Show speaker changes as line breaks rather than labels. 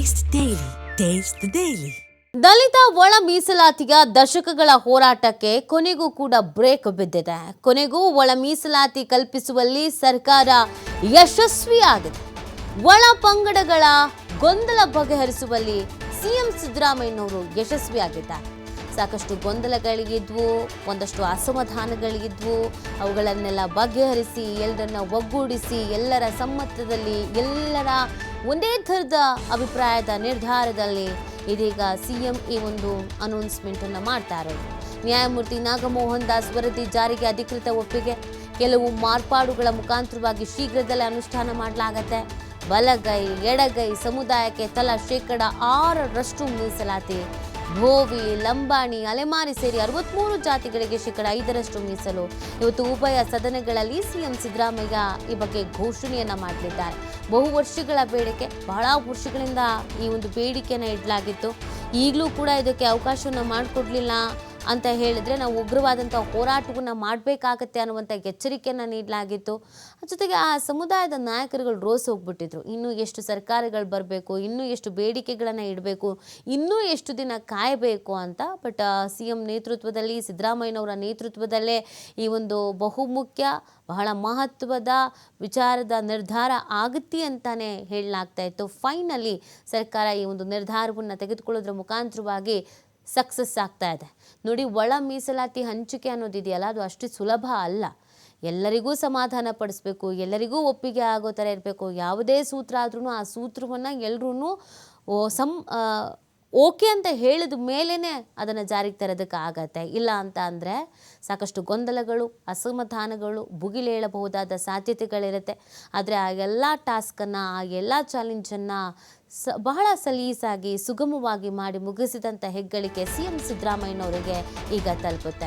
Taste the Daily. Taste the Daily.
ದಲಿತ ಒಳ ಮೀಸಲಾತಿಯ ದಶಕಗಳ ಹೋರಾಟಕ್ಕೆ ಕೊನೆಗೂ ಕೂಡ ಬ್ರೇಕ್ ಬಿದ್ದಿದೆ. ಕೊನೆಗೂ ಒಳ ಮೀಸಲಾತಿ ಕಲ್ಪಿಸುವಲ್ಲಿ ಸರ್ಕಾರ ಯಶಸ್ವಿಯಾಗಿದೆ. ಒಳ ಪಂಗಡಗಳ ಗೊಂದಲ ಬಗೆಹರಿಸುವಲ್ಲಿ ಸಿಎಂ ಸಿದ್ದರಾಮಯ್ಯನವರು ಯಶಸ್ವಿಯಾಗಿದ್ದಾರೆ. ಸಾಕಷ್ಟು ಗೊಂದಲಗಳಿಗಿದ್ವು, ಒಂದಷ್ಟು ಅಸಮಾಧಾನಗಳಿಗಿದ್ವು. ಅವುಗಳನ್ನೆಲ್ಲ ಬಗೆಹರಿಸಿ ಎಲ್ಲರನ್ನ ಒಗ್ಗೂಡಿಸಿ ಎಲ್ಲರ ಸಮ್ಮತದಲ್ಲಿ ಎಲ್ಲರ ಒಂದೇ ಥರದ ಅಭಿಪ್ರಾಯದ ನಿರ್ಧಾರದಲ್ಲಿ ಇದೀಗ ಸಿಎಂ ಈ ಒಂದು ಅನೌನ್ಸ್ಮೆಂಟ್ ಅನ್ನು ಮಾಡ್ತಾರೆ. ನ್ಯಾಯಮೂರ್ತಿ ನಾಗಮೋಹನ್ ದಾಸ್ ವರದಿ ಜಾರಿಗೆ ಅಧಿಕೃತ ಒಪ್ಪಿಗೆ, ಕೆಲವು ಮಾರ್ಪಾಡುಗಳ ಮುಖಾಂತರವಾಗಿ ಶೀಘ್ರದಲ್ಲೇ ಅನುಷ್ಠಾನ ಮಾಡಲಾಗತ್ತೆ. ಬಲಗೈ ಎಡಗೈ ಸಮುದಾಯಕ್ಕೆ ತಲಾ 6% ಮೀಸಲಾತಿ, ಭೋವಿ ಲಂಬಾಣಿ ಅಲೆಮಾರಿ ಸೇರಿ 63 ಜಾತಿಗಳಿಗೆ 5% ಮೀಸಲು. ಇವತ್ತು ಉಭಯ ಸದನಗಳಲ್ಲಿ ಸಿಎಂ ಸಿದ್ದರಾಮಯ್ಯ ಈ ಬಗ್ಗೆ ಘೋಷಣೆಯನ್ನ ಮಾಡಲಿದ್ದಾರೆ. ಬಹು ವರ್ಷಗಳ ಬೇಡಿಕೆ, ಬಹಳ ವರ್ಷಗಳಿಂದ ಈ ಒಂದು ಬೇಡಿಕೆಯನ್ನು ಇಡಲಾಗಿತ್ತು. ಈಗಲೂ ಕೂಡ ಇದಕ್ಕೆ ಅವಕಾಶವನ್ನು ಮಾಡಿಕೊಡ್ಲಿಲ್ಲ ಅಂತ ಹೇಳಿದ್ರೆ ನಾವು ಉಗ್ರವಾದಂಥ ಹೋರಾಟವನ್ನು ಮಾಡಬೇಕಾಗತ್ತೆ ಅನ್ನುವಂಥ ಎಚ್ಚರಿಕೆಯನ್ನು ನೀಡಲಾಗಿತ್ತು. ಜೊತೆಗೆ ಆ ಸಮುದಾಯದ ನಾಯಕರುಗಳು ರೋಸ್ ಹೋಗ್ಬಿಟ್ಟಿದ್ರು. ಇನ್ನೂ ಎಷ್ಟು ಸರ್ಕಾರಗಳು ಬರಬೇಕು, ಇನ್ನೂ ಎಷ್ಟು ಬೇಡಿಕೆಗಳನ್ನು ಇಡಬೇಕು, ಇನ್ನೂ ಎಷ್ಟು ದಿನ ಕಾಯಬೇಕು ಅಂತ. ಬಟ್ ಸಿಎಂ ನೇತೃತ್ವದಲ್ಲಿ, ಸಿದ್ದರಾಮಯ್ಯನವರ ನೇತೃತ್ವದಲ್ಲೇ ಈ ಒಂದು ಬಹುಮುಖ್ಯ ಬಹಳ ಮಹತ್ವದ ವಿಚಾರದ ನಿರ್ಧಾರ ಆಗುತ್ತೆ ಅಂತಾನೆ ಹೇಳಲಾಗ್ತಾ ಇತ್ತು. ಫೈನಲಿ ಸರ್ಕಾರ ಈ ಒಂದು ನಿರ್ಧಾರವನ್ನು ತೆಗೆದುಕೊಳ್ಳೋದ್ರ ಮುಖಾಂತರವಾಗಿ ಸಕ್ಸಸ್ ಆಗ್ತಾ ಇದೆ. ನೋಡಿ, ಒಳ ಮೀಸಲಾತಿ ಹಂಚಿಕೆ ಅನ್ನೋದಿದೆಯಲ್ಲ, ಅದು ಅಷ್ಟು ಸುಲಭ ಅಲ್ಲ. ಎಲ್ಲರಿಗೂ ಸಮಾಧಾನ ಪಡಿಸ್ಬೇಕು, ಎಲ್ಲರಿಗೂ ಒಪ್ಪಿಗೆ ಆಗೋ ಥರ ಇರಬೇಕು. ಯಾವುದೇ ಸೂತ್ರ ಆದ್ರೂ ಆ ಸೂತ್ರವನ್ನು ಎಲ್ಲರೂ ಓಕೆ ಅಂತ ಹೇಳಿದ ಮೇಲೇ ಅದನ್ನು ಜಾರಿಗೆ ತರೋದಕ್ಕೆ ಆಗತ್ತೆ. ಇಲ್ಲ ಅಂತ ಅಂದರೆ ಸಾಕಷ್ಟು ಗೊಂದಲಗಳು, ಅಸಮಾಧಾನಗಳು, ಭುಗಿಲೇಳಬಹುದಾದ ಸಾಧ್ಯತೆಗಳಿರುತ್ತೆ. ಆದರೆ ಆ ಎಲ್ಲ ಟಾಸ್ಕನ್ನು, ಆ ಎಲ್ಲ ಚಾಲೆಂಜನ್ನು ಬಹಳ ಸಲೀಸಾಗಿ ಸುಗಮವಾಗಿ ಮಾಡಿ ಮುಗಿಸಿದಂಥ ಹೆಗ್ಗಳಿಕೆ ಸಿಎಂ ಸಿದ್ದರಾಮಯ್ಯನವರಿಗೆ ಈಗ ತಲುಪುತ್ತೆ.